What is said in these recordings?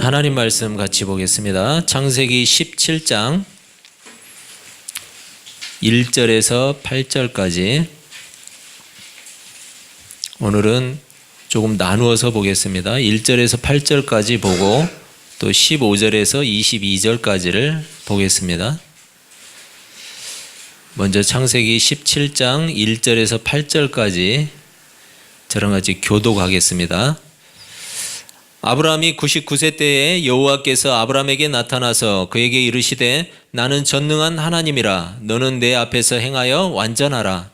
하나님 말씀 같이 보겠습니다. 창세기 17장 1절에서 8절까지 오늘은 조금 나누어서 보겠습니다. 1절에서 8절까지 보고 또 15절에서 22절까지를 보겠습니다. 먼저 창세기 17장 1절에서 8절까지 저랑 같이 교독하겠습니다. 아브라함이 99세 때에 여호와께서 아브라함에게 나타나서 그에게 이르시되 나는 전능한 하나님이라 너는 내 앞에서 행하여 완전하라.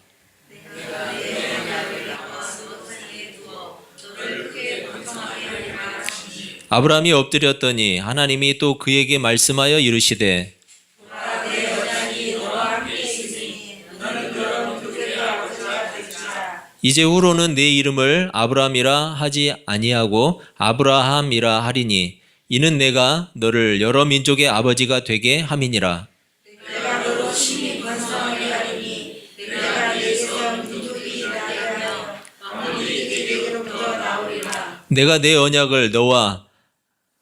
아브라함이 엎드렸더니 하나님이 또 그에게 말씀하여 이르시되 이제 후로는 내 이름을 아브라함이라 하지 아니하고 아브라함이라 하리니 이는 내가 너를 여러 민족의 아버지가 되게 함이니라. 내가 너로 심히 번성하게 하리니 내가 내게서 민족이 나게 하며 아무리 내게로부터 나오리라. 내가 내 언약을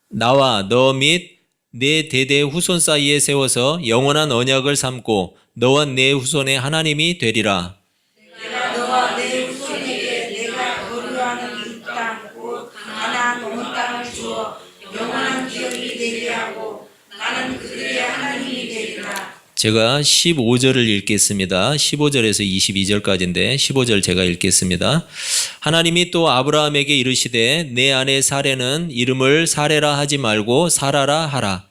나와 너 및 내 대대 후손 사이에 세워서 영원한 언약을 삼고 너와 내 후손의 하나님이 되리라. 내가 너와 내 후손에게 내가 거류하는 이 땅 곧 가나안 온 땅을 주어 영원한 기업이 되게 하고 나는 그들의 하나님이 되리라. 제가 15절을 읽겠습니다. 15절에서 22절까지인데 15절 제가 읽겠습니다. 하나님이 또 아브라함에게 이르시되 내 아내 사레는 이름을 사레라 하지 말고 사라라 하라.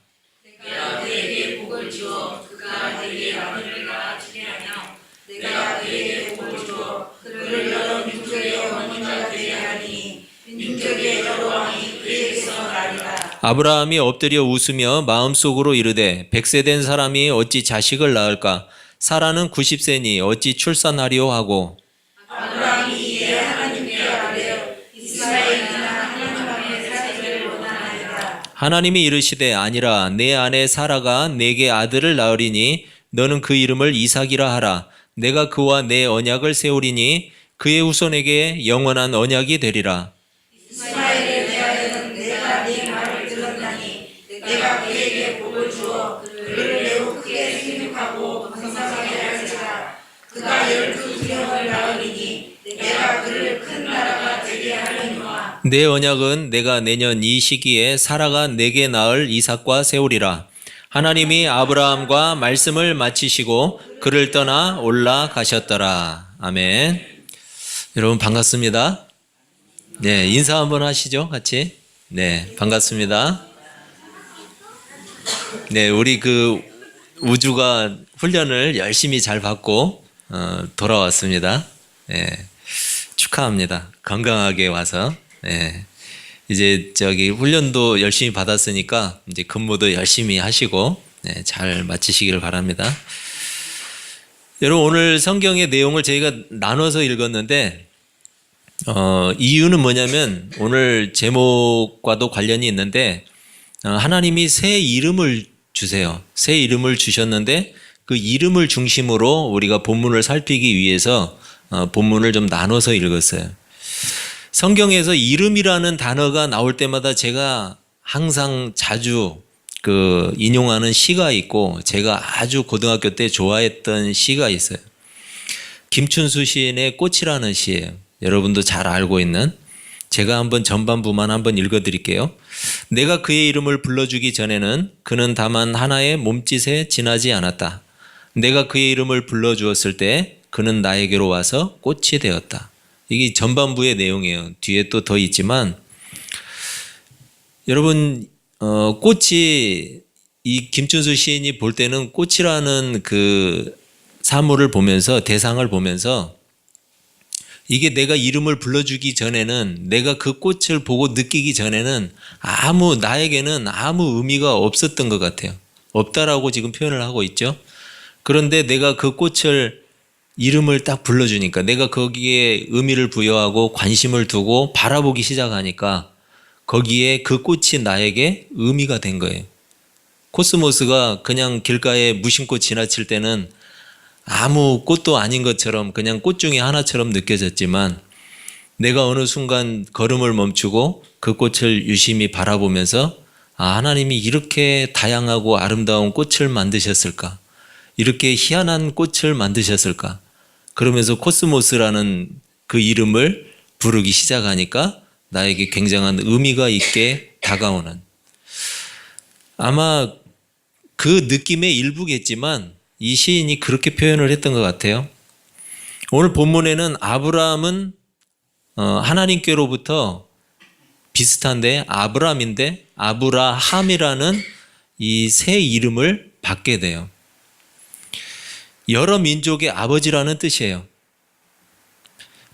내가 그에게 복을 주어 그가 내게 아들을 낳아주게 하며 내가 그에게 복을 주어 그를 여러 민족의 어머니가 되게 하니 민족의 여러 왕이 그에게서 나리라. 아브라함이 엎드려 웃으며 마음속으로 이르되 100세 된 사람이 어찌 자식을 낳을까? 사라는 90세니 어찌 출산하리오 하고 아브라함이 이에 하나님께 아뢰어 이스마엘이나 하나님 앞에 살기를 원하나이다. 하나님이 이르시되 아니라 내 아내 사라가 내게 아들을 낳으리니 너는 그 이름을 이삭이라 하라. 내가 그와 내 언약을 세우리니 그의 후손에게 영원한 언약이 되리라. 이스마엘에 대하여는 내가 네 말을 들었나니 내가 그에게 복을 주어 그를 매우 크게 생육하고 번성하게 할지라. 그가 12기령을 낳으리니 내가 그를 큰 나라가 되게 하려니와. 내 언약은 내가 내년 이 시기에 사라가 내게 낳을 이삭과 세우리라. 하나님이 아브라함과 말씀을 마치시고 그를 떠나 올라가셨더라. 아멘. 여러분 반갑습니다. 네, 인사 한번 하시죠, 같이. 네, 반갑습니다. 네, 우리 그 우주가 훈련을 열심히 잘 받고 돌아왔습니다. 네, 축하합니다. 건강하게 와서. 네, 이제 훈련도 열심히 받았으니까 이제 근무도 열심히 하시고 네, 잘 마치시기를 바랍니다. 여러분 오늘 성경의 내용을 저희가 나눠서 읽었는데 이유는 뭐냐면 오늘 제목과도 관련이 있는데 하나님이 새 이름을 주세요. 새 이름을 주셨는데 그 이름을 중심으로 우리가 본문을 살피기 위해서 본문을 좀 나눠서 읽었어요. 성경에서 이름이라는 단어가 나올 때마다 제가 항상 자주 인용하는 시가 있고 제가 아주 고등학교 때 좋아했던 시가 있어요. 김춘수 시인의 꽃이라는 시예요. 여러분도 잘 알고 있는. 제가 한번 전반부만 한번 읽어드릴게요. 내가 그의 이름을 불러주기 전에는 그는 다만 하나의 몸짓에 지나지 않았다. 내가 그의 이름을 불러주었을 때 그는 나에게로 와서 꽃이 되었다. 이게 전반부의 내용이에요. 뒤에 또 더 있지만 여러분 꽃이 이 김춘수 시인이 볼 때는 꽃이라는 그 사물을 보면서 대상을 보면서 이게 내가 이름을 불러주기 전에는 내가 그 꽃을 보고 느끼기 전에는 나에게는 아무 의미가 없었던 것 같아요. 없다라고 지금 표현을 하고 있죠. 그런데 내가 그 꽃을 이름을 딱 불러주니까 내가 거기에 의미를 부여하고 관심을 두고 바라보기 시작하니까 거기에 그 꽃이 나에게 의미가 된 거예요. 코스모스가 그냥 길가에 무심코 지나칠 때는 아무 꽃도 아닌 것처럼 그냥 꽃 중에 하나처럼 느껴졌지만 내가 어느 순간 걸음을 멈추고 그 꽃을 유심히 바라보면서 하나님이 이렇게 다양하고 아름다운 꽃을 만드셨을까? 이렇게 희한한 꽃을 만드셨을까? 그러면서 코스모스라는 그 이름을 부르기 시작하니까 나에게 굉장한 의미가 있게 다가오는, 아마 그 느낌의 일부겠지만 이 시인이 그렇게 표현을 했던 것 같아요. 오늘 본문에는 아브라함은 하나님께로부터 비슷한데 아브람인데 아브라함이라는 이 새 이름을 받게 돼요. 여러 민족의 아버지라는 뜻이에요.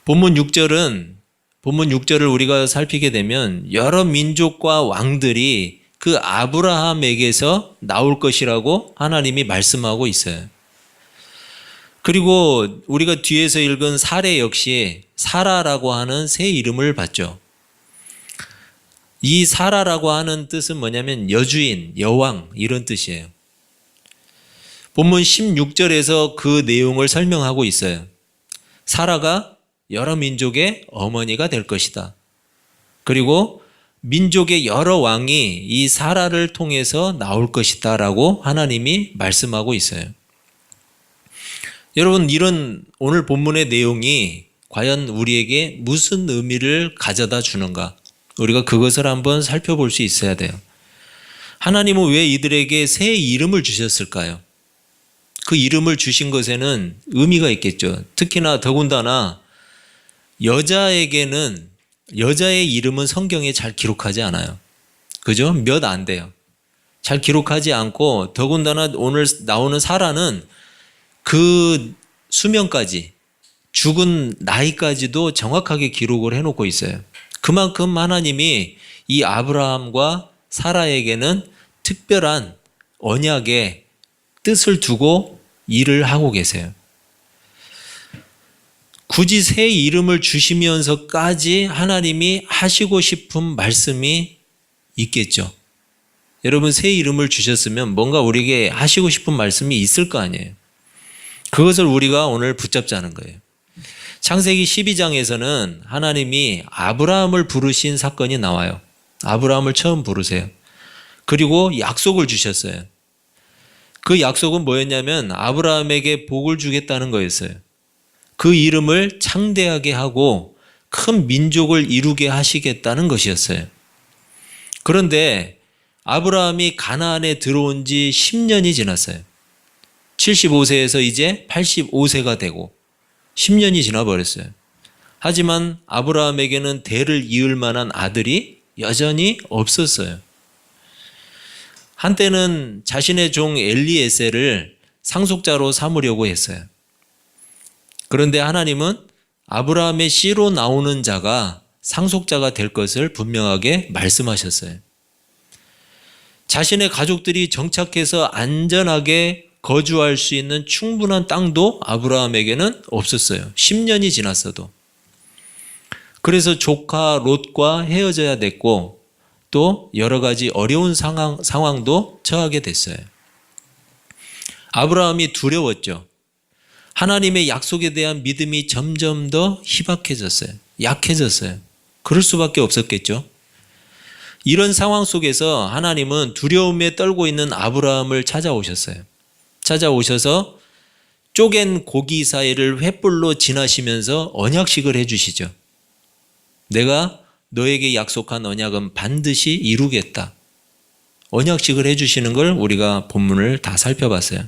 본문 6절을 우리가 살피게 되면 여러 민족과 왕들이 그 아브라함에게서 나올 것이라고 하나님이 말씀하고 있어요. 그리고 우리가 뒤에서 읽은 사례 역시 사라라고 하는 새 이름을 받죠. 이 사라라고 하는 뜻은 뭐냐면 여주인, 여왕 이런 뜻이에요. 본문 16절에서 그 내용을 설명하고 있어요. 사라가 여러 민족의 어머니가 될 것이다. 그리고 민족의 여러 왕이 이 사라를 통해서 나올 것이다 라고 하나님이 말씀하고 있어요. 여러분, 이런 오늘 본문의 내용이 과연 우리에게 무슨 의미를 가져다 주는가? 우리가 그것을 한번 살펴볼 수 있어야 돼요. 하나님은 왜 이들에게 새 이름을 주셨을까요? 그 이름을 주신 것에는 의미가 있겠죠. 특히나 더군다나 여자에게는, 여자의 이름은 성경에 잘 기록하지 않아요. 그죠? 몇 안 돼요. 잘 기록하지 않고, 더군다나 오늘 나오는 사라는 그 수명까지, 죽은 나이까지도 정확하게 기록을 해놓고 있어요. 그만큼 하나님이 이 아브라함과 사라에게는 특별한 언약의 뜻을 두고 일을 하고 계세요. 굳이 새 이름을 주시면서까지 하나님이 하시고 싶은 말씀이 있겠죠. 여러분, 새 이름을 주셨으면 뭔가 우리에게 하시고 싶은 말씀이 있을 거 아니에요. 그것을 우리가 오늘 붙잡자는 거예요. 창세기 12장에서는 하나님이 아브라함을 부르신 사건이 나와요. 아브라함을 처음 부르세요. 그리고 약속을 주셨어요. 그 약속은 뭐였냐면 아브라함에게 복을 주겠다는 거였어요. 그 이름을 창대하게 하고 큰 민족을 이루게 하시겠다는 것이었어요. 그런데 아브라함이 가나안에 들어온 지 10년이 지났어요. 75세에서 이제 85세가 되고 10년이 지나버렸어요. 하지만 아브라함에게는 대를 이을 만한 아들이 여전히 없었어요. 한때는 자신의 종 엘리에셀을 상속자로 삼으려고 했어요. 그런데 하나님은 아브라함의 씨로 나오는 자가 상속자가 될 것을 분명하게 말씀하셨어요. 자신의 가족들이 정착해서 안전하게 거주할 수 있는 충분한 땅도 아브라함에게는 없었어요. 10년이 지났어도. 그래서 조카 롯과 헤어져야 됐고 또 여러 가지 어려운 상황도 처하게 됐어요. 아브라함이 두려웠죠. 하나님의 약속에 대한 믿음이 점점 더 희박해졌어요. 약해졌어요. 그럴 수밖에 없었겠죠. 이런 상황 속에서 하나님은 두려움에 떨고 있는 아브라함을 찾아오셨어요. 찾아오셔서 쪼갠 고기 사이를 횃불로 지나시면서 언약식을 해주시죠. 내가 너에게 약속한 언약은 반드시 이루겠다. 언약식을 해주시는 걸 우리가 본문을 다 살펴봤어요.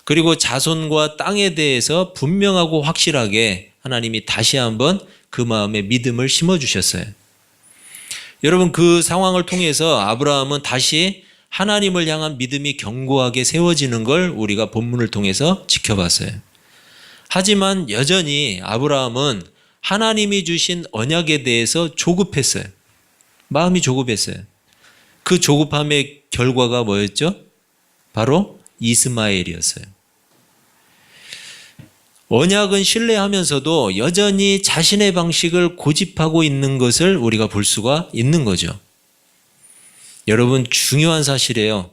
그리고 자손과 땅에 대해서 분명하고 확실하게 하나님이 다시 한번 그 마음에 믿음을 심어주셨어요. 여러분, 그 상황을 통해서 아브라함은 다시 하나님을 향한 믿음이 견고하게 세워지는 걸 우리가 본문을 통해서 지켜봤어요. 하지만 여전히 아브라함은 하나님이 주신 언약에 대해서 조급했어요. 마음이 조급했어요. 그 조급함의 결과가 뭐였죠? 바로 이스마엘이었어요. 언약은 신뢰하면서도 여전히 자신의 방식을 고집하고 있는 것을 우리가 볼 수가 있는 거죠. 여러분, 중요한 사실이에요.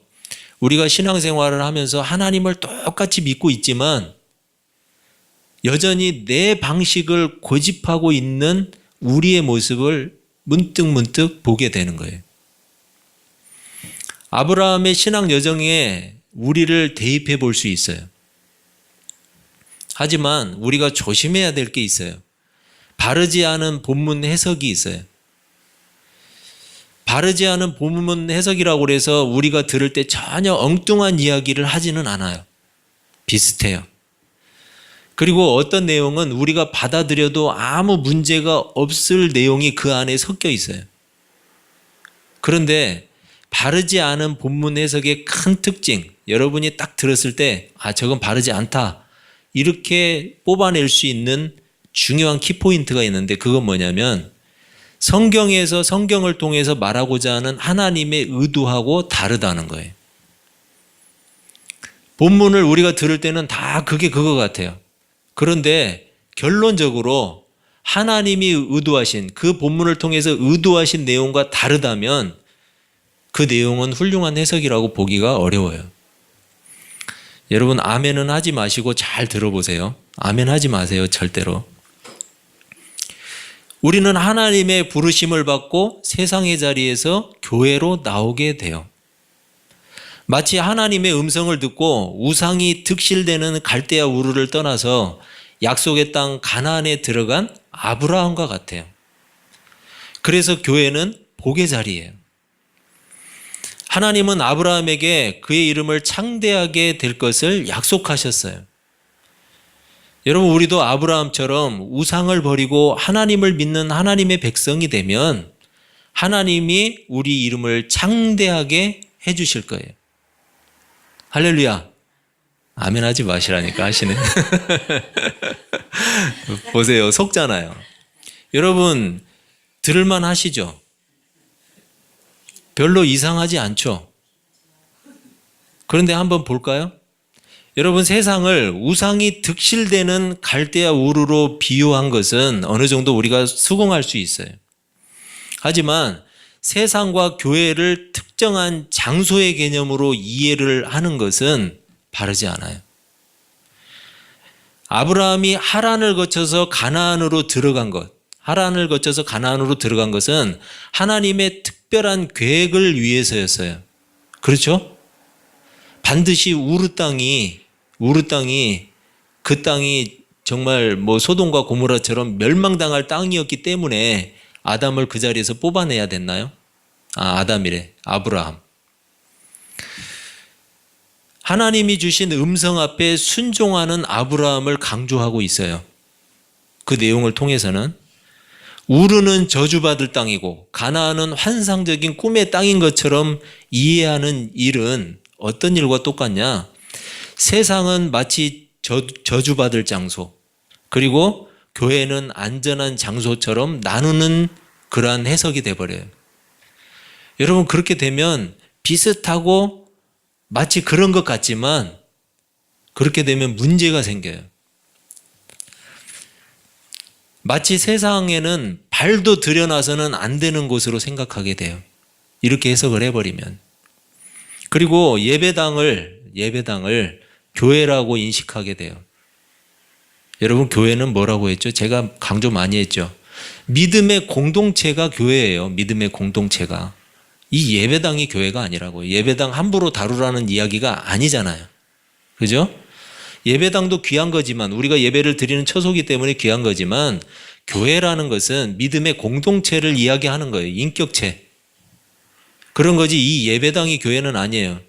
우리가 신앙생활을 하면서 하나님을 똑같이 믿고 있지만 여전히 내 방식을 고집하고 있는 우리의 모습을 문득문득 보게 되는 거예요. 아브라함의 신앙 여정에 우리를 대입해 볼 수 있어요. 하지만 우리가 조심해야 될 게 있어요. 바르지 않은 본문 해석이 있어요. 바르지 않은 본문 해석이라고 해서 우리가 들을 때 전혀 엉뚱한 이야기를 하지는 않아요. 비슷해요. 그리고 어떤 내용은 우리가 받아들여도 아무 문제가 없을 내용이 그 안에 섞여 있어요. 그런데 바르지 않은 본문 해석의 큰 특징, 여러분이 딱 들었을 때 저건 바르지 않다 이렇게 뽑아낼 수 있는 중요한 키포인트가 있는데, 그건 뭐냐면 성경에서 성경을 통해서 말하고자 하는 하나님의 의도하고 다르다는 거예요. 본문을 우리가 들을 때는 다 그게 그거 같아요. 그런데 결론적으로 하나님이 의도하신, 그 본문을 통해서 의도하신 내용과 다르다면 그 내용은 훌륭한 해석이라고 보기가 어려워요. 여러분, 아멘은 하지 마시고 잘 들어보세요. 아멘 하지 마세요, 절대로. 우리는 하나님의 부르심을 받고 세상의 자리에서 교회로 나오게 돼요. 마치 하나님의 음성을 듣고 우상이 득실되는 갈대아 우르를 떠나서 약속의 땅 가나안에 들어간 아브라함과 같아요. 그래서 교회는 복의 자리예요. 하나님은 아브라함에게 그의 이름을 창대하게 될 것을 약속하셨어요. 여러분, 우리도 아브라함처럼 우상을 버리고 하나님을 믿는 하나님의 백성이 되면 하나님이 우리 이름을 창대하게 해주실 거예요. 할렐루야. 아멘 하지 마시라니까 하시네. 보세요, 속잖아요. 여러분, 들을만 하시죠? 별로 이상하지 않죠? 그런데 한번 볼까요? 여러분, 세상을 우상이 득실되는 갈대아 우르로 비유한 것은 어느 정도 우리가 수긍할 수 있어요. 하지만 세상과 교회를 특정한 장소의 개념으로 이해를 하는 것은 바르지 않아요. 아브라함이 하란을 거쳐서 가나안으로 들어간 것, 하란을 거쳐서 가나안으로 들어간 것은 하나님의 특별한 계획을 위해서였어요. 그렇죠? 반드시 우르 땅이 그 땅이 정말 소돔과 고모라처럼 멸망당할 땅이었기 때문에 아담을 그 자리에서 뽑아내야 됐나요? 아담이래. 아브라함. 하나님이 주신 음성 앞에 순종하는 아브라함을 강조하고 있어요. 그 내용을 통해서는 우르는 저주받을 땅이고 가나안은 환상적인 꿈의 땅인 것처럼 이해하는 일은 어떤 일과 똑같냐? 세상은 마치 저주받을 장소, 그리고 교회는 안전한 장소처럼 나누는 그러한 해석이 돼버려요. 여러분, 그렇게 되면 비슷하고 마치 그런 것 같지만 그렇게 되면 문제가 생겨요. 마치 세상에는 발도 들여놔서는 안 되는 곳으로 생각하게 돼요. 이렇게 해석을 해버리면. 그리고 예배당을 교회라고 인식하게 돼요. 여러분, 교회는 뭐라고 했죠? 제가 강조 많이 했죠. 믿음의 공동체가 교회예요. 믿음의 공동체가. 이 예배당이 교회가 아니라고요. 예배당 함부로 다루라는 이야기가 아니잖아요. 그죠? 예배당도 귀한 거지만, 우리가 예배를 드리는 처소기 때문에 귀한 거지만, 교회라는 것은 믿음의 공동체를 이야기하는 거예요. 인격체. 그런 거지 이 예배당이 교회는 아니에요.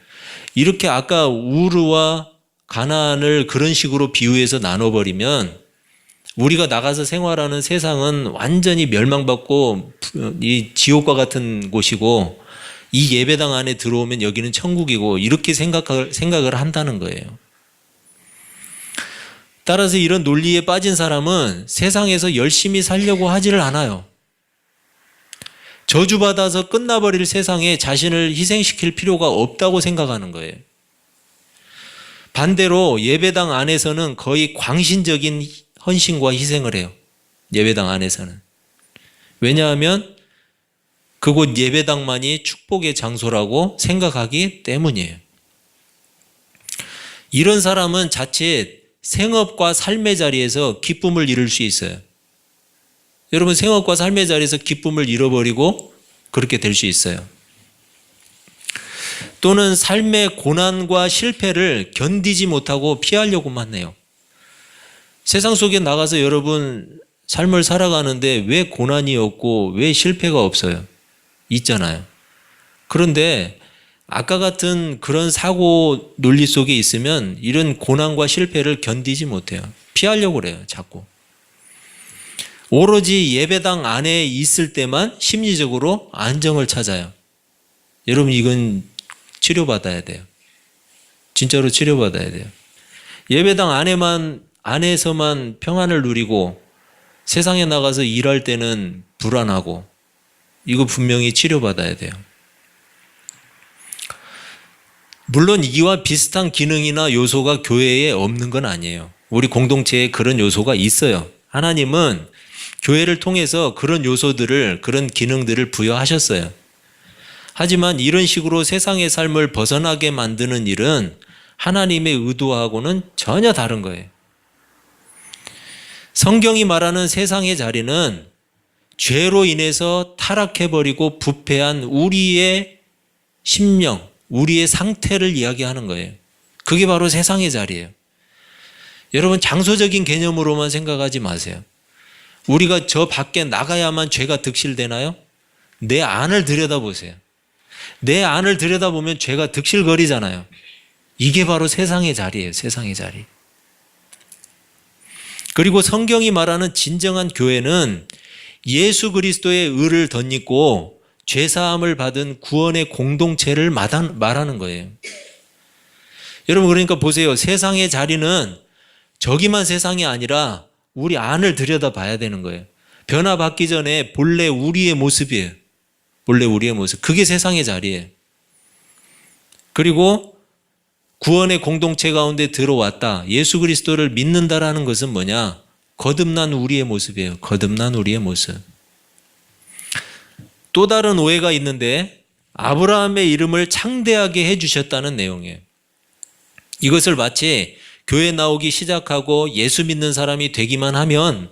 이렇게 아까 우르와 가나안을 그런 식으로 비유해서 나눠버리면 우리가 나가서 생활하는 세상은 완전히 멸망받고 이 지옥과 같은 곳이고, 이 예배당 안에 들어오면 여기는 천국이고, 이렇게 생각을 한다는 거예요. 따라서 이런 논리에 빠진 사람은 세상에서 열심히 살려고 하지를 않아요. 저주받아서 끝나버릴 세상에 자신을 희생시킬 필요가 없다고 생각하는 거예요. 반대로 예배당 안에서는 거의 광신적인 헌신과 희생을 해요. 예배당 안에서는. 왜냐하면 그곳 예배당만이 축복의 장소라고 생각하기 때문이에요. 이런 사람은 자칫 생업과 삶의 자리에서 기쁨을 잃을 수 있어요. 여러분, 생업과 삶의 자리에서 기쁨을 잃어버리고 그렇게 될 수 있어요. 또는 삶의 고난과 실패를 견디지 못하고 피하려고만 해요. 세상 속에 나가서 여러분 삶을 살아가는데 왜 고난이 없고 왜 실패가 없어요? 있잖아요. 그런데 아까 같은 그런 사고 논리 속에 있으면 이런 고난과 실패를 견디지 못해요. 피하려고 그래요, 자꾸. 오로지 예배당 안에 있을 때만 심리적으로 안정을 찾아요. 여러분, 이건 치료받아야 돼요. 진짜로 치료받아야 돼요. 예배당 안에서만 평안을 누리고 세상에 나가서 일할 때는 불안하고, 이거 분명히 치료받아야 돼요. 물론 이와 비슷한 기능이나 요소가 교회에 없는 건 아니에요. 우리 공동체에 그런 요소가 있어요. 하나님은 교회를 통해서 그런 요소들을, 그런 기능들을 부여하셨어요. 하지만 이런 식으로 세상의 삶을 벗어나게 만드는 일은 하나님의 의도하고는 전혀 다른 거예요. 성경이 말하는 세상의 자리는 죄로 인해서 타락해버리고 부패한 우리의 심령, 우리의 상태를 이야기하는 거예요. 그게 바로 세상의 자리예요. 여러분, 장소적인 개념으로만 생각하지 마세요. 우리가 저 밖에 나가야만 죄가 득실되나요? 내 안을 들여다보세요. 내 안을 들여다보면 죄가 득실거리잖아요. 이게 바로 세상의 자리예요. 세상의 자리. 그리고 성경이 말하는 진정한 교회는 예수 그리스도의 의를 덧입고 죄사함을 받은 구원의 공동체를 말하는 거예요. 여러분, 그러니까 보세요. 세상의 자리는 저기만 세상이 아니라 우리 안을 들여다봐야 되는 거예요. 변화받기 전에 본래 우리의 모습이에요. 본래 우리의 모습. 그게 세상의 자리예요. 그리고 구원의 공동체 가운데 들어왔다. 예수 그리스도를 믿는다라는 것은 뭐냐? 거듭난 우리의 모습이에요. 거듭난 우리의 모습. 또 다른 오해가 있는데 아브라함의 이름을 창대하게 해주셨다는 내용이에요. 이것을 마치 교회 나오기 시작하고 예수 믿는 사람이 되기만 하면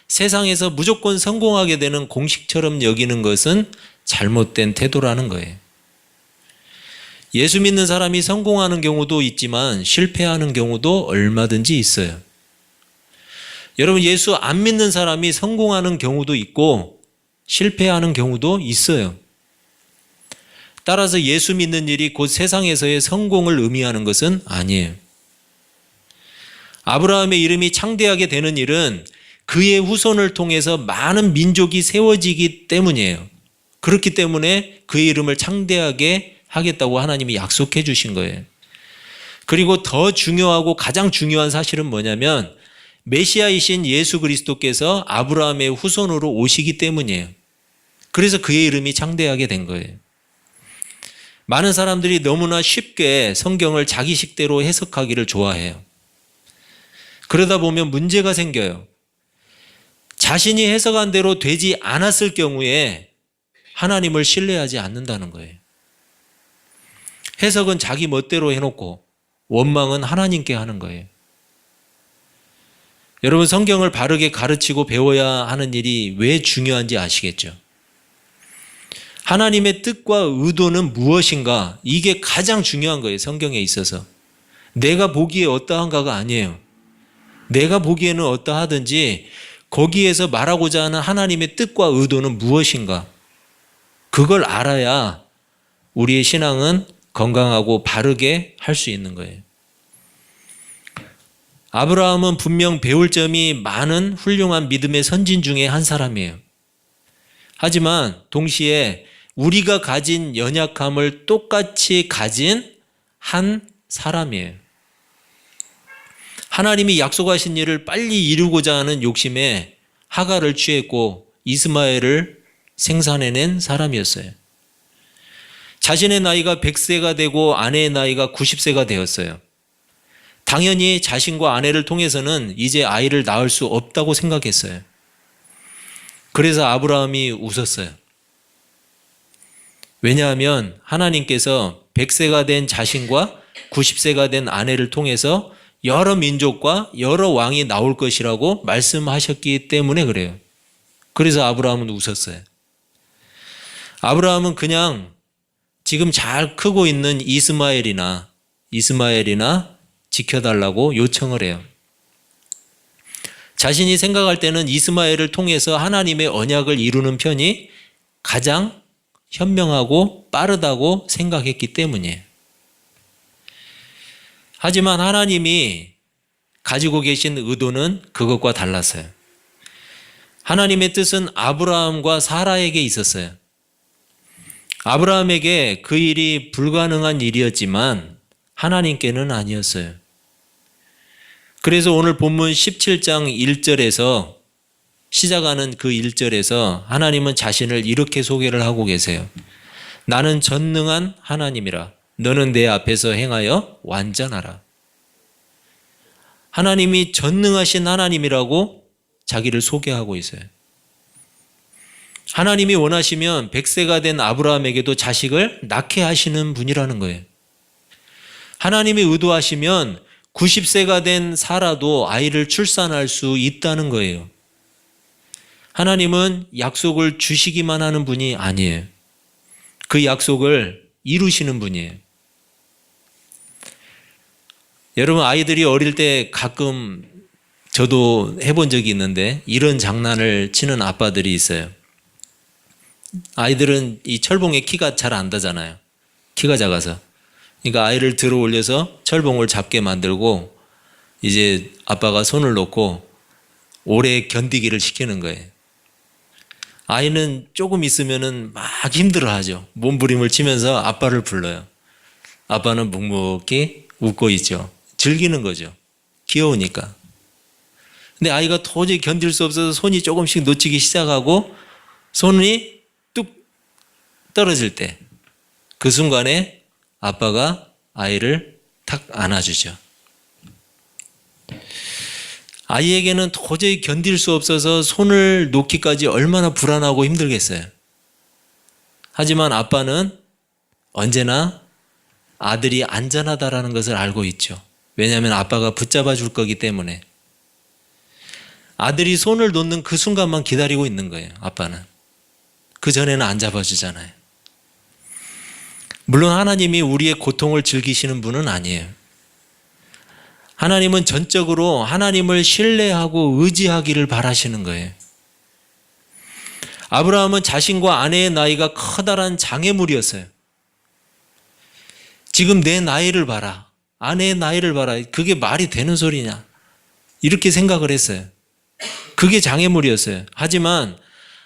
세상에서 무조건 성공하게 되는 공식처럼 여기는 것은 잘못된 태도라는 거예요. 예수 믿는 사람이 성공하는 경우도 있지만 실패하는 경우도 얼마든지 있어요. 여러분, 예수 안 믿는 사람이 성공하는 경우도 있고 실패하는 경우도 있어요. 따라서 예수 믿는 일이 곧 세상에서의 성공을 의미하는 것은 아니에요. 아브라함의 이름이 창대하게 되는 일은 그의 후손을 통해서 많은 민족이 세워지기 때문이에요. 그렇기 때문에 그의 이름을 창대하게 하겠다고 하나님이 약속해 주신 거예요. 그리고 더 중요하고 가장 중요한 사실은 뭐냐면 메시아이신 예수 그리스도께서 아브라함의 후손으로 오시기 때문이에요. 그래서 그의 이름이 창대하게 된 거예요. 많은 사람들이 너무나 쉽게 성경을 자기 식대로 해석하기를 좋아해요. 그러다 보면 문제가 생겨요. 자신이 해석한 대로 되지 않았을 경우에 하나님을 신뢰하지 않는다는 거예요. 해석은 자기 멋대로 해놓고 원망은 하나님께 하는 거예요. 여러분, 성경을 바르게 가르치고 배워야 하는 일이 왜 중요한지 아시겠죠? 하나님의 뜻과 의도는 무엇인가? 이게 가장 중요한 거예요. 성경에 있어서. 내가 보기에 어떠한가가 아니에요. 내가 보기에는 어떠하든지 거기에서 말하고자 하는 하나님의 뜻과 의도는 무엇인가? 그걸 알아야 우리의 신앙은 건강하고 바르게 할 수 있는 거예요. 아브라함은 분명 배울 점이 많은 훌륭한 믿음의 선진 중에 한 사람이에요. 하지만 동시에 우리가 가진 연약함을 똑같이 가진 한 사람이에요. 하나님이 약속하신 일을 빨리 이루고자 하는 욕심에 하갈을 취했고 이스마엘을 생산해낸 사람이었어요. 자신의 나이가 100세가 되고 아내의 나이가 90세가 되었어요. 당연히 자신과 아내를 통해서는 이제 아이를 낳을 수 없다고 생각했어요. 그래서 아브라함이 웃었어요. 왜냐하면 하나님께서 100세가 된 자신과 90세가 된 아내를 통해서 여러 민족과 여러 왕이 나올 것이라고 말씀하셨기 때문에 그래요. 그래서 아브라함은 웃었어요. 아브라함은 그냥 지금 잘 크고 있는 이스마엘이나 지켜달라고 요청을 해요. 자신이 생각할 때는 이스마엘을 통해서 하나님의 언약을 이루는 편이 가장 현명하고 빠르다고 생각했기 때문이에요. 하지만 하나님이 가지고 계신 의도는 그것과 달랐어요. 하나님의 뜻은 아브라함과 사라에게 있었어요. 아브라함에게 그 일이 불가능한 일이었지만 하나님께는 아니었어요. 그래서 오늘 본문 17장 1절에서 시작하는 그 1절에서 하나님은 자신을 이렇게 소개를 하고 계세요. 나는 전능한 하나님이라. 너는 내 앞에서 행하여 완전하라. 하나님이 전능하신 하나님이라고 자기를 소개하고 있어요. 하나님이 원하시면 100세가 된 아브라함에게도 자식을 낳게 하시는 분이라는 거예요. 하나님이 의도하시면 90세가 된 사라도 아이를 출산할 수 있다는 거예요. 하나님은 약속을 주시기만 하는 분이 아니에요. 그 약속을 이루시는 분이에요. 여러분, 아이들이 어릴 때 가끔 저도 해본 적이 있는데 이런 장난을 치는 아빠들이 있어요. 아이들은 이 철봉에 키가 잘 안 닿잖아요. 키가 작아서. 그러니까 아이를 들어 올려서 철봉을 잡게 만들고 이제 아빠가 손을 놓고 오래 견디기를 시키는 거예요. 아이는 조금 있으면은 막 힘들어 하죠. 몸부림을 치면서 아빠를 불러요. 아빠는 묵묵히 웃고 있죠. 즐기는 거죠. 귀여우니까. 근데 아이가 도저히 견딜 수 없어서 손이 조금씩 놓치기 시작하고 손이 뚝 떨어질 때 그 순간에 아빠가 아이를 탁 안아주죠. 아이에게는 도저히 견딜 수 없어서 손을 놓기까지 얼마나 불안하고 힘들겠어요. 하지만 아빠는 언제나 아들이 안전하다라는 것을 알고 있죠. 왜냐하면 아빠가 붙잡아 줄 거기 때문에. 아들이 손을 놓는 그 순간만 기다리고 있는 거예요. 아빠는. 그 전에는 안 잡아주잖아요. 물론 하나님이 우리의 고통을 즐기시는 분은 아니에요. 하나님은 전적으로 하나님을 신뢰하고 의지하기를 바라시는 거예요. 아브라함은 자신과 아내의 나이가 커다란 장애물이었어요. 지금 내 나이를 봐라. 아내의 나이를 봐라. 그게 말이 되는 소리냐. 이렇게 생각을 했어요. 그게 장애물이었어요. 하지만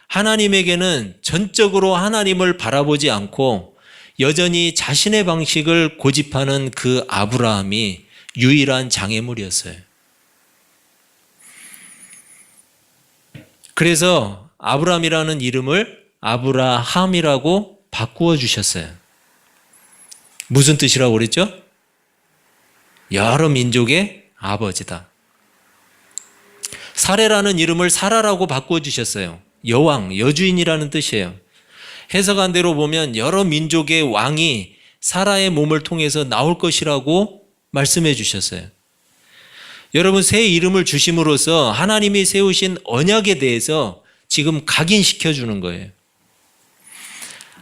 하나님에게는 전적으로 하나님을 바라보지 않고 여전히 자신의 방식을 고집하는 그 아브라함이 유일한 장애물이었어요. 그래서 아브라함이라는 이름을 아브라함이라고 바꾸어 주셨어요. 무슨 뜻이라고 그랬죠? 여러 민족의 아버지다. 사레라는 이름을 사라라고 바꾸어 주셨어요. 여왕, 여주인이라는 뜻이에요. 해석한 대로 보면 여러 민족의 왕이 사라의 몸을 통해서 나올 것이라고 말씀해 주셨어요. 여러분, 새 이름을 주심으로써 하나님이 세우신 언약에 대해서 지금 각인시켜 주는 거예요.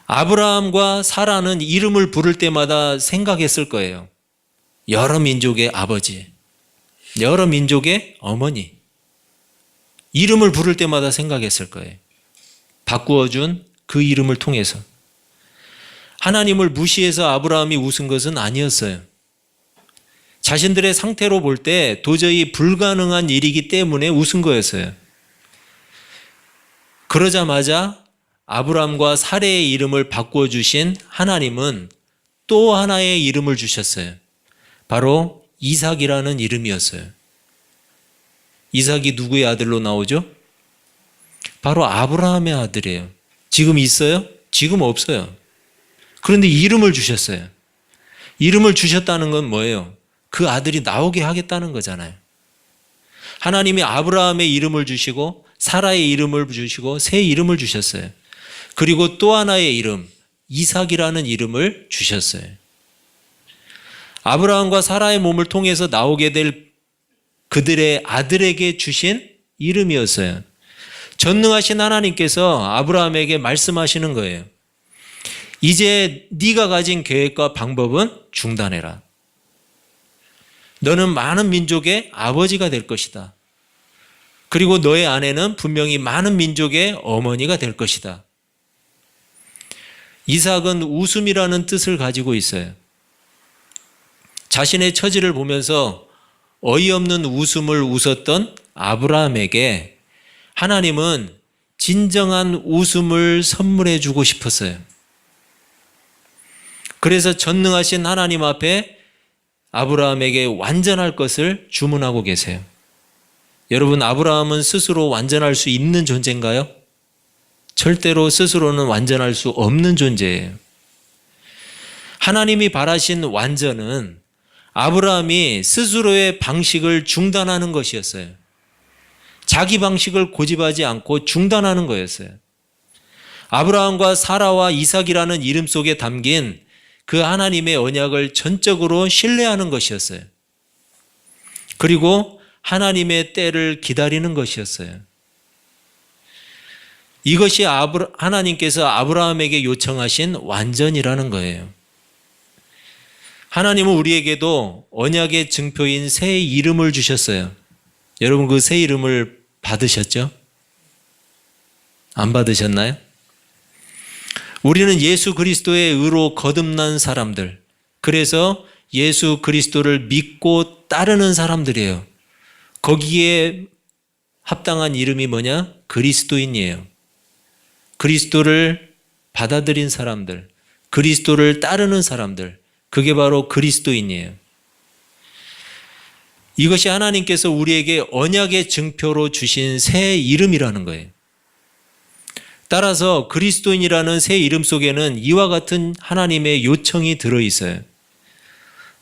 아브라함과 사라는 이름을 부를 때마다 생각했을 거예요. 여러 민족의 아버지, 여러 민족의 어머니. 이름을 부를 때마다 생각했을 거예요. 바꾸어준 그 이름을 통해서. 하나님을 무시해서 아브라함이 웃은 것은 아니었어요. 자신들의 상태로 볼 때 도저히 불가능한 일이기 때문에 웃은 거였어요. 그러자마자 아브라함과 사레의 이름을 바꾸어 주신 하나님은 또 하나의 이름을 주셨어요. 바로 이삭이라는 이름이었어요. 이삭이 누구의 아들로 나오죠? 바로 아브라함의 아들이에요. 지금 있어요? 지금 없어요. 그런데 이름을 주셨어요. 이름을 주셨다는 건 뭐예요? 그 아들이 나오게 하겠다는 거잖아요. 하나님이 아브라함의 이름을 주시고 사라의 이름을 주시고 새 이름을 주셨어요. 그리고 또 하나의 이름, 이삭이라는 이름을 주셨어요. 아브라함과 사라의 몸을 통해서 나오게 될 그들의 아들에게 주신 이름이었어요. 전능하신 하나님께서 아브라함에게 말씀하시는 거예요. 이제 네가 가진 계획과 방법은 중단해라. 너는 많은 민족의 아버지가 될 것이다. 그리고 너의 아내는 분명히 많은 민족의 어머니가 될 것이다. 이삭은 웃음이라는 뜻을 가지고 있어요. 자신의 처지를 보면서 어이없는 웃음을 웃었던 아브라함에게 하나님은 진정한 웃음을 선물해 주고 싶었어요. 그래서 전능하신 하나님 앞에 아브라함에게 완전할 것을 주문하고 계세요. 여러분, 아브라함은 스스로 완전할 수 있는 존재인가요? 절대로 스스로는 완전할 수 없는 존재예요. 하나님이 바라신 완전은 아브라함이 스스로의 방식을 중단하는 것이었어요. 자기 방식을 고집하지 않고 중단하는 거였어요. 아브라함과 사라와 이삭이라는 이름 속에 담긴 그 하나님의 언약을 전적으로 신뢰하는 것이었어요. 그리고 하나님의 때를 기다리는 것이었어요. 이것이 하나님께서 아브라함에게 요청하신 완전이라는 거예요. 하나님은 우리에게도 언약의 증표인 새 이름을 주셨어요. 여러분, 그 새 이름을 받으셨죠? 안 받으셨나요? 우리는 예수 그리스도의 의로 거듭난 사람들, 그래서 예수 그리스도를 믿고 따르는 사람들이에요. 거기에 합당한 이름이 뭐냐? 그리스도인이에요. 그리스도를 받아들인 사람들, 그리스도를 따르는 사람들, 그게 바로 그리스도인이에요. 이것이 하나님께서 우리에게 언약의 증표로 주신 새 이름이라는 거예요. 따라서 그리스도인이라는 새 이름 속에는 이와 같은 하나님의 요청이 들어있어요.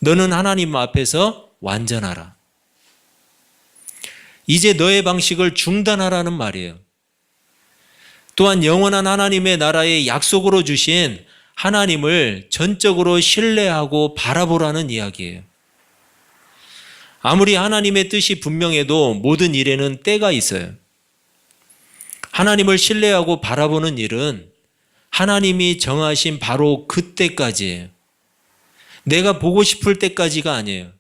너는 하나님 앞에서 완전하라. 이제 너의 방식을 중단하라는 말이에요. 또한 영원한 하나님의 나라의 약속으로 주신 하나님을 전적으로 신뢰하고 바라보라는 이야기예요. 아무리 하나님의 뜻이 분명해도 모든 일에는 때가 있어요. 하나님을 신뢰하고 바라보는 일은 하나님이 정하신 바로 그때까지예요. 내가 보고 싶을 때까지가 아니에요.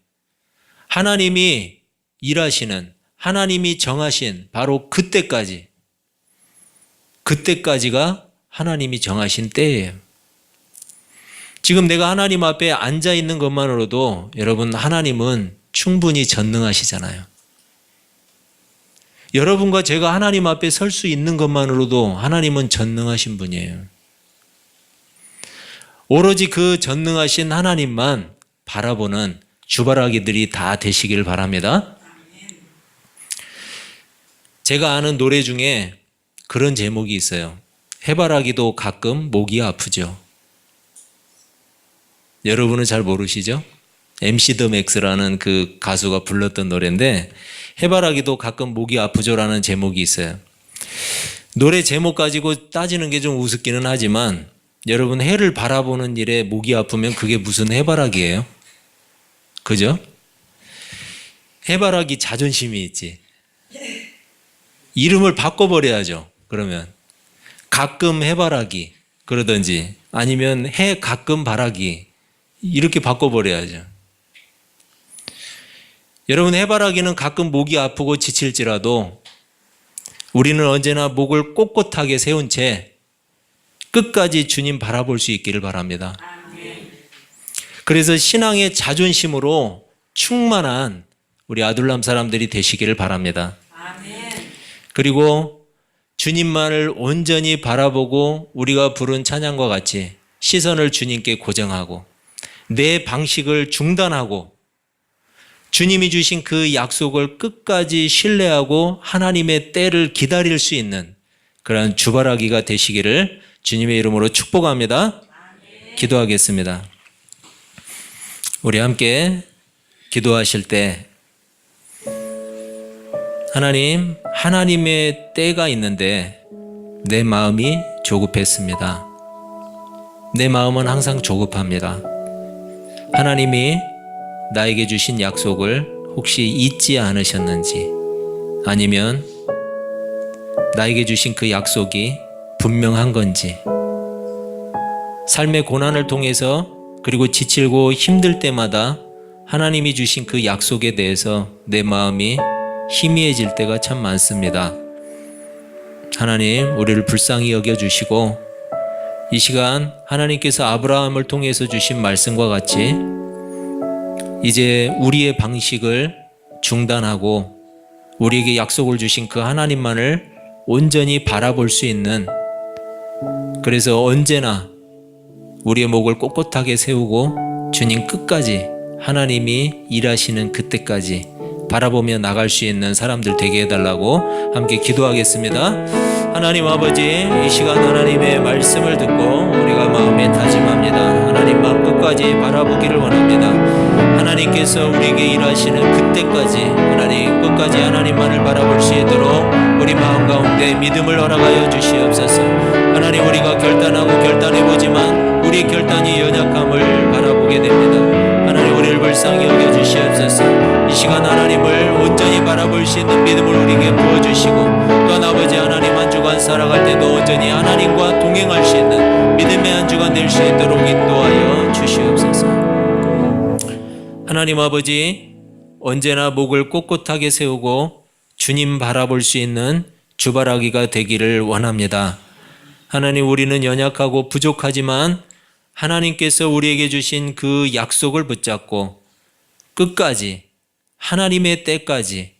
하나님이 일하시는, 하나님이 정하신 바로 그때까지가 하나님이 정하신 때예요. 지금 내가 하나님 앞에 앉아 있는 것만으로도 여러분, 하나님은 충분히 전능하시잖아요. 여러분과 제가 하나님 앞에 설 수 있는 것만으로도 하나님은 전능하신 분이에요. 오로지 그 전능하신 하나님만 바라보는 주바라기들이 다 되시길 바랍니다. 제가 아는 노래 중에 그런 제목이 있어요. 해바라기도 가끔 목이 아프죠. 여러분은 잘 모르시죠? MC 더 맥스라는 그 가수가 불렀던 노래인데 해바라기도 가끔 목이 아프죠라는 제목이 있어요. 노래 제목 가지고 따지는 게 좀 우습기는 하지만 여러분, 해를 바라보는 일에 목이 아프면 그게 무슨 해바라기예요? 그죠? 해바라기 자존심이 있지. 이름을 바꿔버려야죠. 그러면 가끔 해바라기 그러든지 아니면 해 가끔 바라기 이렇게 바꿔버려야죠. 여러분, 해바라기는 가끔 목이 아프고 지칠지라도 우리는 언제나 목을 꼿꼿하게 세운 채 끝까지 주님 바라볼 수 있기를 바랍니다. 그래서 신앙의 자존심으로 충만한 우리 아둘람 사람들이 되시기를 바랍니다. 그리고 주님만을 온전히 바라보고 우리가 부른 찬양과 같이 시선을 주님께 고정하고 내 방식을 중단하고 주님이 주신 그 약속을 끝까지 신뢰하고 하나님의 때를 기다릴 수 있는 그런 주바라기가 되시기를 주님의 이름으로 축복합니다. 기도하겠습니다. 우리 함께 기도하실 때 하나님, 하나님의 때가 있는데 내 마음이 조급했습니다. 내 마음은 항상 조급합니다. 하나님이 나에게 주신 약속을 혹시 잊지 않으셨는지 아니면 나에게 주신 그 약속이 분명한 건지 삶의 고난을 통해서 그리고 지치고 힘들 때마다 하나님이 주신 그 약속에 대해서 내 마음이 희미해질 때가 참 많습니다. 하나님, 우리를 불쌍히 여겨주시고 이 시간 하나님께서 아브라함을 통해서 주신 말씀과 같이 이제 우리의 방식을 중단하고 우리에게 약속을 주신 그 하나님만을 온전히 바라볼 수 있는, 그래서 언제나 우리의 목을 꼿꼿하게 세우고 주님 끝까지 하나님이 일하시는 그때까지 바라보며 나갈 수 있는 사람들 되게 해달라고 함께 기도하겠습니다. 하나님 아버지, 이 시간 하나님의 말씀을 듣고 우리가 마음에 다짐합니다. 하나님 마음 끝까지 바라보기를 원합니다. 하나님께서 우리에게 일하시는 그때까지 하나님 끝까지 하나님만을 바라볼 수 있도록 우리 마음 가운데 믿음을 허락하여 주시옵소서. 하나님, 우리가 결단하고 결단해보지만 우리 결단이 연약함을 바라보게 됩니다. 하나님, 우리를 불쌍히 여겨주시옵소서. 이 시간 하나님을 온전히 바라볼 수 있는 믿음을 우리에게 부어주시고 또한 아버지 하나님, 한 주간 살아갈 때도 온전히 하나님과 동행할 수 있는 믿음의 한 주간 될 수 있도록 인도하여 주시옵소서. 하나님 아버지, 언제나 목을 꼿꼿하게 세우고 주님 바라볼 수 있는 주바라기가 되기를 원합니다. 하나님, 우리는 연약하고 부족하지만 하나님께서 우리에게 주신 그 약속을 붙잡고 끝까지 하나님의 때까지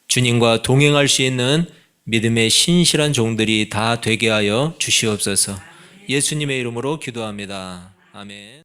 주님과 동행할 수 있는 믿음의 신실한 종들이 다 되게 하여 주시옵소서. 예수님의 이름으로 기도합니다. 아멘.